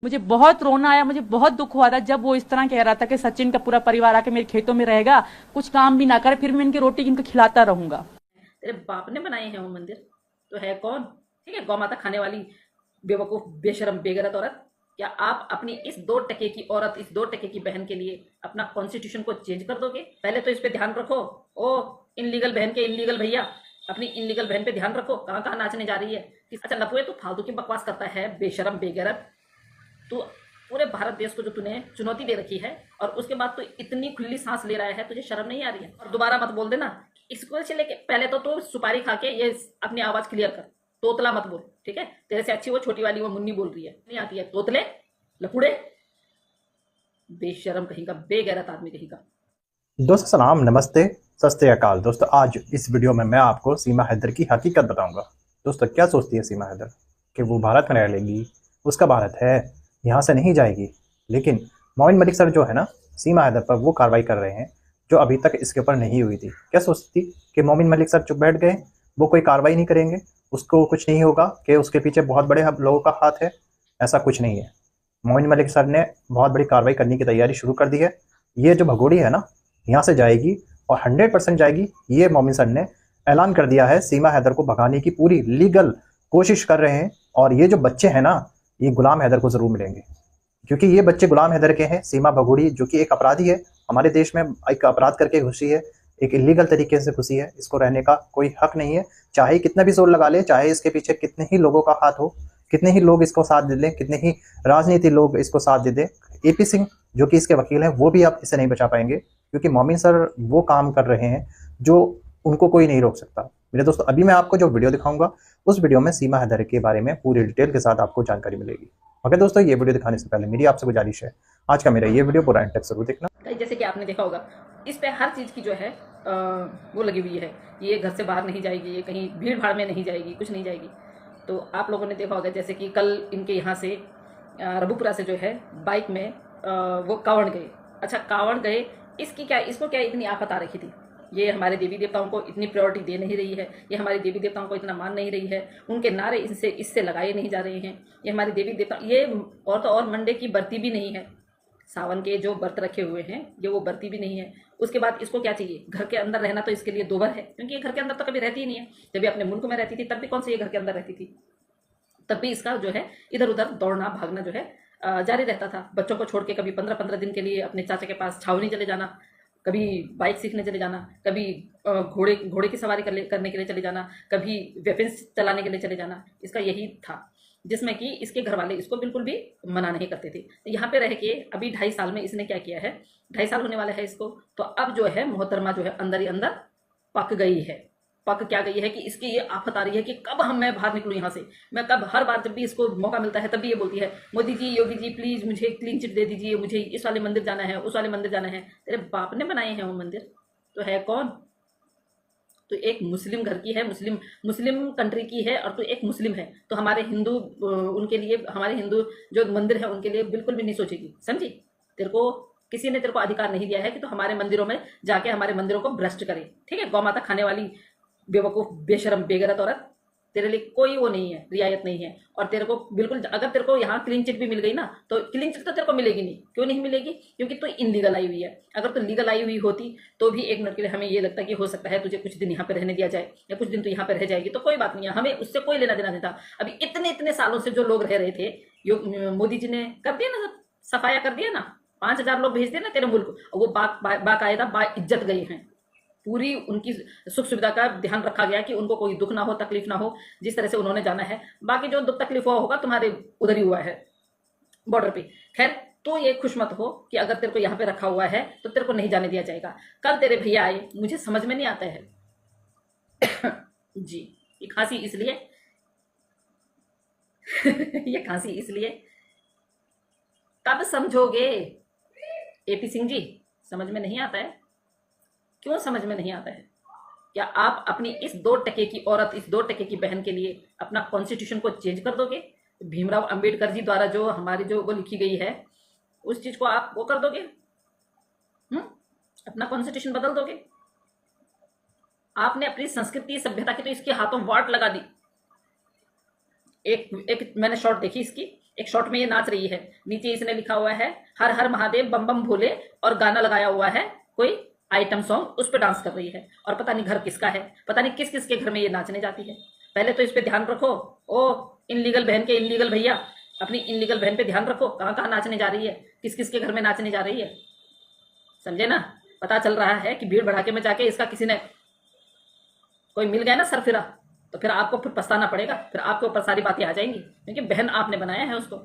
मुझे बहुत रोना आया, मुझे बहुत दुख हुआ था जब वो इस तरह कह रहा था कि सचिन का पूरा परिवार आके मेरे खेतों में रहेगा, कुछ काम भी ना करे, फिर मैं इनकी रोटी इनको खिलाता रहूंगा। तेरे बाप ने बनाए हैं वो मंदिर तो है कौन? ठीक है, गौ माता खाने वाली बेवकूफ बेशरम बेगरत औरत। क्या आप अपनी इस 2 टके की औरत, इस 2 टके की बहन के लिए अपना कॉन्स्टिट्यूशन को चेंज कर दोगे? पहले तो इस पे ध्यान रखो। ओ इनलीगल बहन के इनलीगल भैया, अपनी इनलीगल बहन पे ध्यान रखो, कहाँ कहाँ नाचने जा रही है। अच्छा लपुए, तू फालतू की बकवास करता है बेशरम बेगरत। तू पूरे भारत देश को जो तूने चुनौती दे रखी है और उसके बाद तू इतनी खुली सांस ले रहा है, तुझे शर्म नहीं आ रही है? और दोबारा मत बोल देना। इसको से लेके पहले तो तू सुपारी खा के ये अपनी आवाज क्लियर कर, तोतला मत बोल, ठीक है? तेरे से अच्छी वो छोटी वाली वो मुन्नी बोल रही है, नहीं आती है तोतले लपुड़े बेशरम कहीं का, बेगैरत आदमी कहीं का। दोस्तों सलाम, नमस्ते, सत श्री अकाल। दोस्तों आज इस वीडियो में मैं आपको सीमा हैदर की हकीकत बताऊंगा। दोस्तों क्या सोचती है सीमा हैदर कि वो भारत में रह लेगी, उसका भारत है, यहाँ से नहीं जाएगी। लेकिन मोइन मलिक सर जो है ना, सीमा हैदर पर वो कार्रवाई कर रहे हैं जो अभी तक इसके ऊपर नहीं हुई थी। क्या सोचती कि मोमिन मलिक सर चुप बैठ गए, वो कोई कार्रवाई नहीं करेंगे, उसको कुछ नहीं होगा, कि उसके पीछे बहुत बड़े लोगों का हाथ है? ऐसा कुछ नहीं है। मोइन मलिक सर ने बहुत बड़ी कार्रवाई करने की तैयारी शुरू कर दी है। ये जो भगोड़ी है ना, यहाँ से जाएगी और 100% जाएगी। ये मोमिन सर ने ऐलान कर दिया है, सीमा हैदर को भगाने की पूरी लीगल कोशिश कर रहे हैं। और ये जो बच्चे हैं ना, ये गुलाम हैदर को जरूर मिलेंगे, क्योंकि ये बच्चे गुलाम हैदर के हैं। सीमा भगोड़ी जो कि एक अपराधी है, हमारे देश में एक अपराध करके घुसी है, एक इलीगल तरीके से घुसी है, इसको रहने का कोई हक नहीं है। चाहे कितना भी जोर लगा ले, चाहे इसके पीछे कितने ही लोगों का हाथ हो, कितने ही लोग इसको साथ दे दें, कितने ही राजनीति लोग इसको साथ दे दें, एपी सिंह जो कि इसके वकील हैं, वो भी आप इसे नहीं बचा पाएंगे, क्योंकि मोमिन सर वो काम कर रहे हैं जो उनको कोई नहीं रोक सकता। मेरे दोस्तों अभी मैं आपको जो वीडियो दिखाऊंगा, उस वीडियो में सीमा हैदर के बारे में पूरी डिटेल के साथ आपको जानकारी मिलेगी। मगर दोस्तों ये वीडियो दिखाने से पहले मेरी आपसे गुजारिश है, आज का मेरा ये वीडियो पूरा एंड तक जरूर देखना। जैसे कि आपने देखा होगा, इस पे हर चीज की जो है वो लगी हुई है। ये घर से बाहर नहीं जाएगी, ये कहीं भीड़ भाड़ में नहीं जाएगी, कुछ नहीं जाएगी। तो आप लोगों ने देखा होगा जैसे कि कल इनके यहाँ से रबुपुरा से जो है बाइक में वो कावड़ गए। अच्छा कावड़ गए, इसको क्या इतनी आफत आ रखी थी? ये हमारे देवी देवताओं को इतनी प्रायोरिटी दे नहीं रही है, ये हमारे देवी देवताओं को इतना मान नहीं रही है, उनके नारे इससे लगाए नहीं जा रहे हैं। ये हमारे देवी देवता, ये और तो और मंडे की बरती भी नहीं है, सावन के जो व्रत रखे हुए हैं ये वो बरती भी नहीं है। उसके बाद इसको क्या चाहिए? घर के अंदर रहना तो इसके लिए दोबर है, क्योंकि ये घर के अंदर तो कभी रहती ही नहीं है। जब ये अपने मुल्क में रहती थी तब भी कौन सी ये घर के अंदर रहती थी? तब भी इसका जो है इधर उधर दौड़ना भागना जो है जारी रहता था। बच्चों को छोड़ के कभी 15-15 दिन के लिए अपने चाचा के पास छावनी चले जाना, कभी बाइक सीखने चले जाना, कभी घोड़े की सवारी करने के लिए चले जाना, कभी वेपन्स चलाने के लिए चले जाना। इसका यही था, जिसमें कि इसके घर वाले इसको बिल्कुल भी मना नहीं करते थे। तो यहाँ पे रह के अभी 2.5 साल में इसने क्या किया है, 2.5 साल होने वाला है इसको, तो अब जो है मोहतरमा जो है अंदर ही अंदर पक गई है। पक क्या गई है कि इसकी ये आफत आ रही है कि कब मैं बाहर निकलूँ यहाँ से। मैं कब, हर बार जब भी इसको मौका मिलता है तब भी ये बोलती है, मोदी जी, योगी जी, प्लीज मुझे क्लीन चिट दे दीजिए, मुझे इस वाले मंदिर जाना है, उस वाले मंदिर जाना है। तेरे बाप ने बनाए हैं वो मंदिर तो है कौन? तो एक मुस्लिम घर की है, मुस्लिम कंट्री की है, और तो एक मुस्लिम है, तो हमारे हिंदू उनके लिए, हमारे हिंदू जो मंदिर है उनके लिए बिल्कुल भी नहीं सोचेगी, समझी? तेरे को किसी ने तेरे को अधिकार नहीं दिया है कि तो हमारे मंदिरों में जाके हमारे मंदिरों को भ्रष्ट करे, ठीक है? गौ माता खाने वाली बेवकूफ बेशरम बेगरत औरत, तेरे लिए कोई वो नहीं है, रियायत नहीं है। और तेरे को बिल्कुल, अगर तेरे को यहाँ क्लीन चिट भी मिल गई ना, तो क्लीन चिट तो तेरे को मिलेगी नहीं। क्यों नहीं मिलेगी? क्योंकि तू इनलीगल आई हुई है। अगर तू लीगल आई हुई होती तो भी एक मिनट के लिए हमें ये लगता कि हो सकता है तुझे कुछ दिन यहाँ पे रहने दिया जाए, या कुछ दिन तो यहाँ पे रह जाएगी तो कोई बात नहीं है, हमें उससे कोई लेना देना नहीं था। अभी इतने इतने सालों से जो लोग रह रहे थे, मोदी जी ने कर दिया ना, सफाया कर दिया ना, 5,000 लोग भेज दिए ना तेरे मुल्क, वो बाकायदा बाइज्जत गए हैं। पूरी उनकी सुख सुविधा का ध्यान रखा गया कि उनको कोई दुख ना हो, तकलीफ ना हो, जिस तरह से उन्होंने जाना है। बाकी जो दुख तकलीफ हुआ होगा तुम्हारे उधर ही हुआ है, बॉर्डर पे। खैर, तो ये खुश मत हो कि अगर तेरे को यहाँ पे रखा हुआ है तो तेरे को नहीं जाने दिया जाएगा। कल तेरे भैया आए, मुझे समझ में नहीं आता है जी, ये खांसी इसलिए ये खांसी इसलिए, कब समझोगे एपी सिंह जी? समझ में नहीं आता है। क्यों समझ में नहीं आता है? क्या आप अपनी इस 2 टके की औरत, इस 2 टके की बहन के लिए अपना कॉन्स्टिट्यूशन को चेंज कर दोगे? भीमराव अंबेडकर जी द्वारा जो हमारी जो वो लिखी गई है, उस चीज को आप वो कर दोगे? अपना कॉन्स्टिट्यूशन बदल दोगे? आपने अपनी संस्कृति सभ्यता की तो इसके हाथों वाट लगा दी। एक मैंने शॉर्ट देखी इसकी, एक शॉर्ट में ये नाच रही है, नीचे इसने लिखा हुआ है हर हर महादेव बम बम भोले, और गाना लगाया हुआ है कोई आइटम सॉन्ग, उस पर डांस कर रही है। और पता नहीं घर किसका है, पता नहीं किस किस के घर में ये नाचने जाती है। पहले तो इस पे ध्यान रखो, ओ इनलीगल बहन के इनलीगल भैया, अपनी इनलीगल बहन पे ध्यान रखो, कहाँ कहाँ नाचने जा रही है, किस किस के घर में नाचने जा रही है, समझे ना। पता चल रहा है कि भीड़ भड़ाके में जाके इसका किसी ने कोई मिल गया ना सरफिरा, तो फिर आपको फिर पछताना पड़ेगा, फिर आपके ऊपर सारी बातें आ जाएंगी, क्योंकि बहन आपने बनाया है उसको।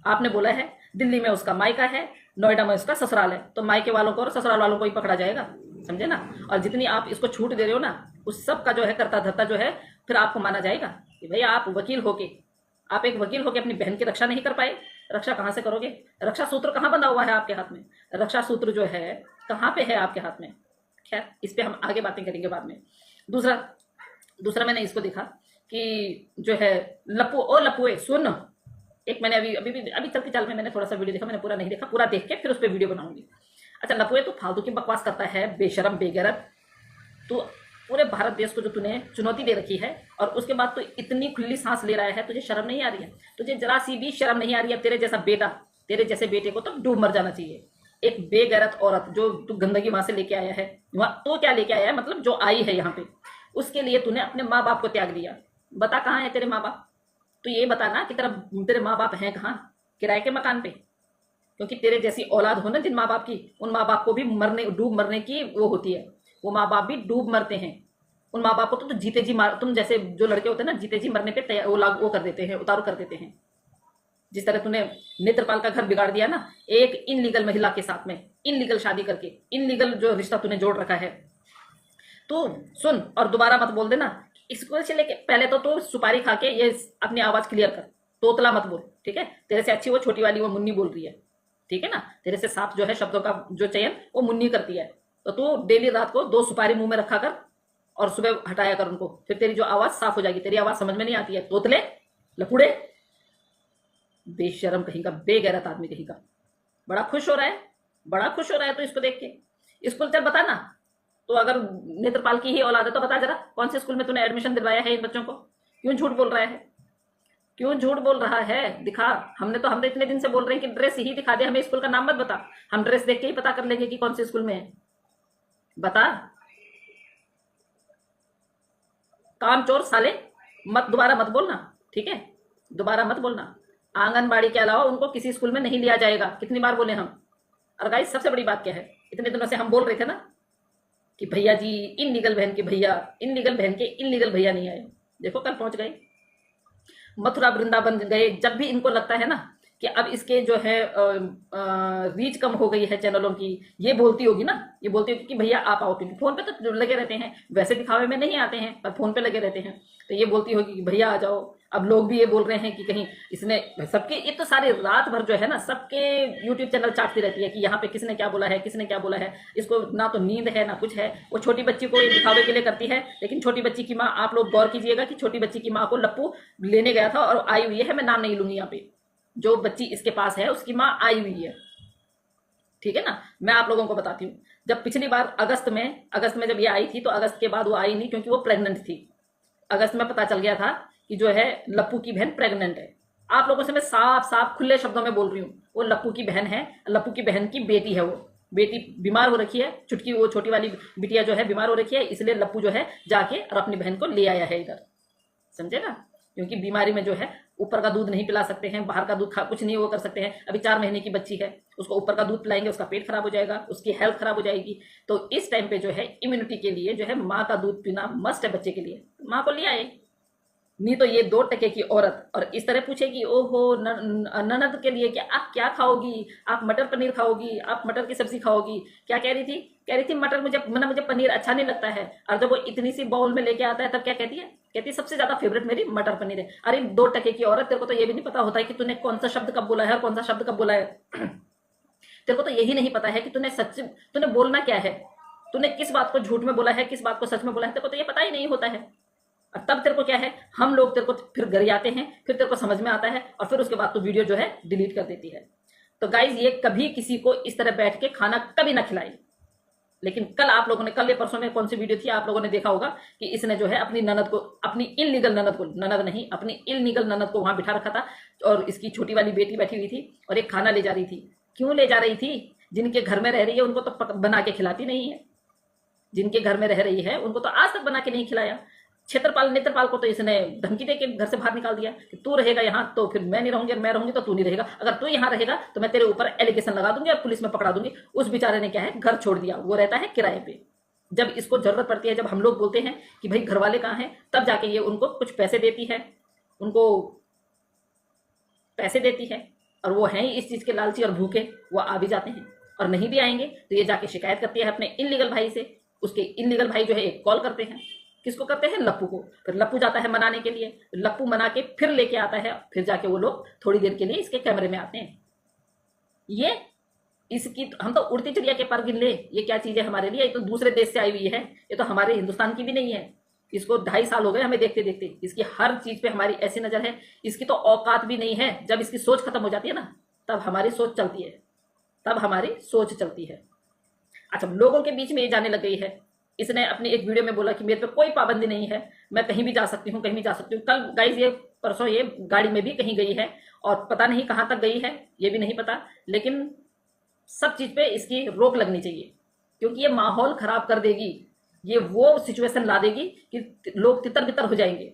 आपने बोला है दिल्ली में उसका मायका है, नोएडा में उसका ससुराल है, तो मायके वालों को और ससुराल वालों को ही पकड़ा जाएगा, समझे ना। और जितनी आप इसको छूट दे रहे हो ना, उस सब का जो है करता धरता जो है फिर आपको माना जाएगा कि भैया आप वकील होके, आप एक वकील होके अपनी बहन की रक्षा नहीं कर पाए। रक्षा कहाँ से करोगे? रक्षा सूत्र कहाँ बंधा हुआ है आपके हाथ में? रक्षा सूत्र जो है कहाँ पे है आपके हाथ में? खैर, इस पे हम आगे बातें करेंगे बाद में। दूसरा मैंने इसको देखा कि जो है लप्पू, ओ लप्पुए सुन, एक मैंने अभी चलती चाल में मैंने थोड़ा सा वीडियो देखा, मैंने पूरा नहीं देखा, पूरा देख के फिर उस पर वीडियो बनाऊंगी। अच्छा लप्पुए, तू फालतू की बकवास करता है, बेशरम बेगैरत। तू पूरे भारत देश को जो तूने चुनौती दे रखी है, और उसके बाद तू इतनी खुली सांस ले रहा है, तुझे शर्म नहीं आ रही है? तुझे जरा सी भी शर्म नहीं आ रही है? तेरे जैसा बेटा, तेरे जैसे बेटे को तो डूब मर जाना चाहिए। एक बेगैरत औरत जो तू गंदगी वहां से लेके आया है, वहां तो क्या लेके आया है, मतलब जो आई है यहाँ पे, उसके लिए तूने अपने माँ बाप को त्याग दिया। बता कहाँ है तेरे माँ बाप? तो ये बताना कि तेरे माँ बाप हैं कहाँ? किराए के मकान पे? क्योंकि तेरे जैसी औलाद हो ना जिन माँ बाप की, उन माँ बाप को भी डूब मरने की वो होती है, वो माँ बाप भी डूब मरते हैं। उन माँ बाप को तो जीते जी मार, तुम जैसे जो लड़के होते हैं ना, जीते जी मरने पे वो कर देते हैं, उतारू कर देते हैं। जिस तरह तूने नेत्रपाल का घर बिगाड़ दिया ना, एक इनलीगल महिला के साथ में इनलीगल शादी करके, इनलीगल जो रिश्ता तूने जोड़ रखा है। तो सुन, और दोबारा मत बोल देना स्कूल से लेके, पहले तो सुपारी खा के ये अपनी आवाज क्लियर कर, तोतला मत बोल, ठीक है? तेरे से अच्छी वो छोटी वाली वो मुन्नी बोल रही है, ठीक है ना? तेरे से साफ जो है शब्दों का जो चयन वो मुन्नी करती है। तो तू डेली रात को 2 सुपारी मुंह में रखा कर और सुबह हटाया कर उनको, फिर तेरी जो आवाज साफ हो जाएगी। तेरी आवाज समझ में नहीं आती है, तोतले लफुड़े बेशरम कहीं का, बेगैरत आदमी कहीं का। बड़ा खुश हो रहा है, बड़ा खुश हो रहा है तो इसको देख के। स्कूल चल बता ना, तो अगर नेत्रपाल की ही औलाद है तो बता जरा, कौन से स्कूल में तूने एडमिशन दिलवाया है इन बच्चों को? क्यों झूठ बोल रहा है? क्यों झूठ बोल रहा है? दिखा। हम तो इतने दिन से बोल रहे हैं कि ड्रेस ही दिखा दे, हमें स्कूल का नाम मत बता, हम ड्रेस देख के ही पता कर लेंगे कि कौन से स्कूल में है। बता। काम चोर साले, मत दोबारा मत बोलना, ठीक है? दोबारा मत बोलना। आंगनबाड़ी के अलावा उनको किसी स्कूल में नहीं लिया जाएगा, कितनी बार बोले हम। और गाइस सबसे बड़ी बात क्या है, इतने दिनों से हम बोल रहे थे ना कि भैया जी इनलीगल बहन के भैया, इनलीगल बहन के इनलीगल भैया नहीं आए। देखो कल पहुंच गए, मथुरा वृंदावन गए। जब भी इनको लगता है ना कि अब इसके जो है रीच कम हो गई है चैनलों की, ये बोलती होगी ना, ये बोलती होगी कि भैया आप आओ, क्योंकि फोन पे तो लगे रहते हैं, वैसे दिखावे में नहीं आते हैं पर फोन पे लगे रहते हैं। तो ये बोलती होगी कि भैया आ जाओ। अब लोग भी ये बोल रहे हैं कि कहीं इसने सबके, ये तो सारे रात भर जो है ना सबके यूट्यूब चैनल चाटती रहती है कि यहाँ पे किसने क्या बोला है, किसने क्या बोला है। इसको ना तो नींद है ना कुछ है, वो छोटी बच्ची को ये दिखावे के लिए करती है। लेकिन छोटी बच्ची की माँ, आप लोग गौर कीजिएगा कि छोटी बच्ची की माँ को लप्पू लेने गया था और आई हुई है, मैं नाम नहीं लूंगी यहाँ पे, जो बच्ची इसके पास है उसकी माँ आई हुई है, ठीक है ना? मैं आप लोगों को बताती हूँ, जब पिछली बार अगस्त में जब ये आई थी, तो अगस्त के बाद वो आई नहीं क्योंकि वो प्रेग्नेंट थी। अगस्त में पता चल गया था कि जो है लप्पू की बहन प्रेग्नेंट है। आप लोगों से मैं साफ खुले शब्दों में बोल रही हूँ, वो लप्पू की बहन है, लप्पू की बहन की बेटी है। वो बेटी बीमार हो रखी है, वो छोटी वाली बिटिया जो है बीमार हो रखी है, इसलिए लप्पू जो है जाके और अपनी बहन को ले आया है इधर, समझे ना? क्योंकि बीमारी में जो है ऊपर का दूध नहीं पिला सकते हैं, बाहर का दूध कुछ नहीं वो कर सकते हैं। अभी 4 महीने की बच्ची है, उसको ऊपर का दूध पिलाएंगे उसका पेट खराब हो जाएगा, उसकी हेल्थ खराब हो जाएगी। तो इस टाइम पे जो है इम्यूनिटी के लिए जो है माँ का दूध पीना मस्ट है बच्चे के लिए। माँ को ले आए, नहीं तो ये 2 टके की औरत और इस तरह पूछेगी, ओहो ननद के लिए क्या आप क्या खाओगी, आप मटर पनीर खाओगी, आप मटर की सब्जी खाओगी। क्या कह रही थी मटर मुझे पनीर अच्छा नहीं लगता है। और जब वो इतनी सी बाउल में लेके आता है तब क्या कहती है? कहती है सबसे ज्यादा फेवरेट मेरी मटर पनीर है। अरे 2 टके की औरत, तेरे को तो ये भी नहीं पता होता है कि तूने कौन सा शब्द कब बोला है और कौन सा शब्द कब बोला है। तेरे को तो यही नहीं पता है कि तूने बोलना क्या है, तूने किस बात को झूठ में बोला है, किस बात को सच में बोला है, तेरे को तो ये पता ही नहीं होता है। और तब तेरे को क्या है, हम लोग तेरे को फिर गरियाते हैं, फिर तेरे को समझ में आता है और फिर उसके बाद तो वीडियो जो है डिलीट कर देती है। तो गाइज ये कभी किसी को इस तरह बैठ के खाना कभी ना खिलाए, लेकिन कल आप लोगों ने, कल या परसों में कौन सी वीडियो थी, आप लोगों ने देखा होगा कि इसने जो है अपनी ननद को, अपनी इललीगल ननद को, ननद नहीं, अपनी इललीगल ननद को वहां बिठा रखा था और इसकी छोटी वाली बेटी बैठी हुई थी और एक खाना ले जा रही थी। क्यों ले जा रही थी? जिनके घर में रह रही है उनको तो बना के खिलाती नहीं है। जिनके घर में रह रही है उनको तो आज तक बना के नहीं खिलाया। क्षेत्रपाल नेत्रपाल को तो इसने धमकी दे के घर से बाहर निकाल दिया कि तू रहेगा यहाँ तो फिर मैं नहीं रहूंगी, और मैं रहूंगी तो तू नहीं रहेगा। अगर तू यहाँ रहेगा तो मैं तेरे ऊपर एलिगेशन लगा दूंगी और पुलिस में पकड़ा दूंगी। उस बेचारे ने क्या है, घर छोड़ दिया, वो रहता है किराए पे। जब इसको जरूरत पड़ती है, जब हम लोग बोलते हैं कि भाई घर वाले कहाँ हैं, तब जाके ये उनको कुछ पैसे देती है, उनको पैसे देती है, और वो हैं ही इस चीज के लालची और भूखे, वो आ भी जाते हैं। और नहीं भी आएंगे तो ये जाके शिकायत करती है अपने इनलीगल भाई से। उसके इनलीगल भाई जो है एक कॉल करते हैं, किसको करते हैं? लप्पू को। फिर लप्पू जाता है मनाने के लिए, लप्पू मना के फिर लेके आता है, फिर जाके वो लोग थोड़ी देर के लिए इसके कैमरे में आते हैं। ये इसकी हम तो उड़ती चिड़िया के पर गिन ले, ये क्या चीज है हमारे लिए? ये तो दूसरे देश से आई हुई है, ये तो हमारे हिंदुस्तान की भी नहीं है। इसको 2.5 साल हो गए हमें देखते देखते। इसकी हर चीज पे हमारी ऐसी नजर है, इसकी तो औकात भी नहीं है। जब इसकी सोच खत्म हो जाती है ना, तब हमारी सोच चलती है, तब हमारी सोच चलती है। अच्छा, लोगों के बीच में ये जाने लग गई है। इसने अपनी एक वीडियो में बोला कि मेरे पे कोई पाबंदी नहीं है, मैं कहीं भी जा सकती हूँ, कहीं भी जा सकती हूँ। कल गाइस ये परसों ये गाड़ी में भी कहीं गई है और पता नहीं कहाँ तक गई है, ये भी नहीं पता, लेकिन सब चीज पे इसकी रोक लगनी चाहिए, क्योंकि ये माहौल खराब कर देगी। ये वो सिचुएशन ला देगी कि लोग तितर बितर हो जाएंगे।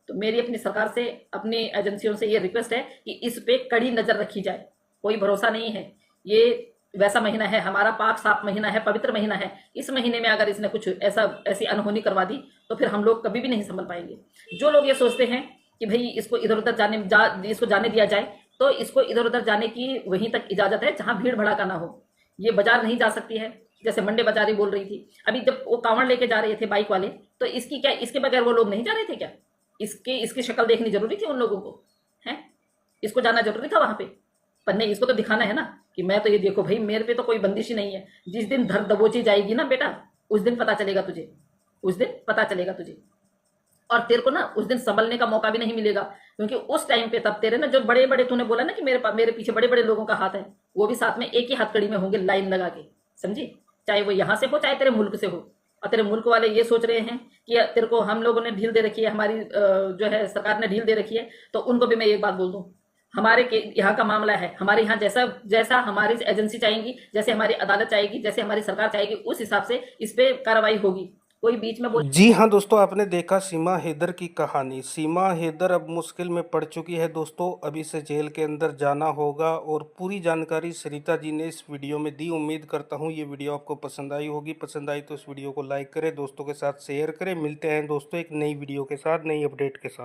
तो मेरी अपनी सरकार से, अपनी एजेंसियों से ये रिक्वेस्ट है कि इस पे कड़ी नजर रखी जाए। कोई भरोसा नहीं है, ये वैसा महीना है, हमारा पाक साफ महीना है, पवित्र महीना है। इस महीने में अगर इसने कुछ ऐसी अनहोनी करवा दी तो फिर हम लोग कभी भी नहीं संभल पाएंगे। जो लोग ये सोचते हैं कि भाई इसको इधर उधर इसको जाने दिया जाए, तो इसको इधर उधर जाने की वहीं तक इजाजत है जहां भीड़ भड़ाका ना हो। ये बाजार नहीं जा सकती है, जैसे मंडे बाजारी बोल रही थी। अभी जब वो कांवड़ लेके जा रहे थे बाइक वाले, तो इसकी क्या, इसके बगैर वो लोग नहीं जा रहे थे क्या? इसकी शक्ल देखनी जरूरी थी उन लोगों को, है? इसको जाना जरूरी था वहां पे? पर नहीं, इसको तो दिखाना है ना कि मैं तो ये देखो भाई, मेरे पे तो कोई बंदिश ही नहीं है। जिस दिन धर दबोची जाएगी ना बेटा, उस दिन पता चलेगा तुझे, उस दिन पता चलेगा तुझे। और तेरे को ना उस दिन संभलने का मौका भी नहीं मिलेगा, क्योंकि उस टाइम पे तब तेरे ना जो बड़े बड़े, तूने बोला ना कि मेरे पीछे बड़े बड़े लोगों का हाथ है, वो भी साथ में एक ही हथकड़ी में होंगे, लाइन लगा के, समझी? चाहे वो यहां से हो, चाहे तेरे मुल्क से हो। और तेरे मुल्क वाले ये सोच रहे हैं कि तेरे को हम लोगों ने ढील दे रखी है, हमारी जो है सरकार ने ढील दे रखी है, तो उनको भी मैं एक बात बोल दूं, हमारे यहाँ का मामला है, हमारे यहाँ जैसा हमारी एजेंसी चाहेगी, जैसे हमारी अदालत चाहेगी, जैसे हमारी सरकार चाहेगी, उस हिसाब से इस पे कार्रवाई होगी। कोई बीच में जी हाँ दोस्तों, आपने देखा सीमा हैदर की कहानी। सीमा हैदर अब मुश्किल में पड़ चुकी है दोस्तों, अभी से जेल के अंदर जाना होगा। और पूरी जानकारी सरिता जी ने इस वीडियो में दी। उम्मीद करता हूँ ये वीडियो आपको पसंद आई होगी। पसंद आई तो इस वीडियो को लाइक करें, दोस्तों के साथ शेयर करें। मिलते हैं दोस्तों एक नई वीडियो के साथ, नई अपडेट के साथ।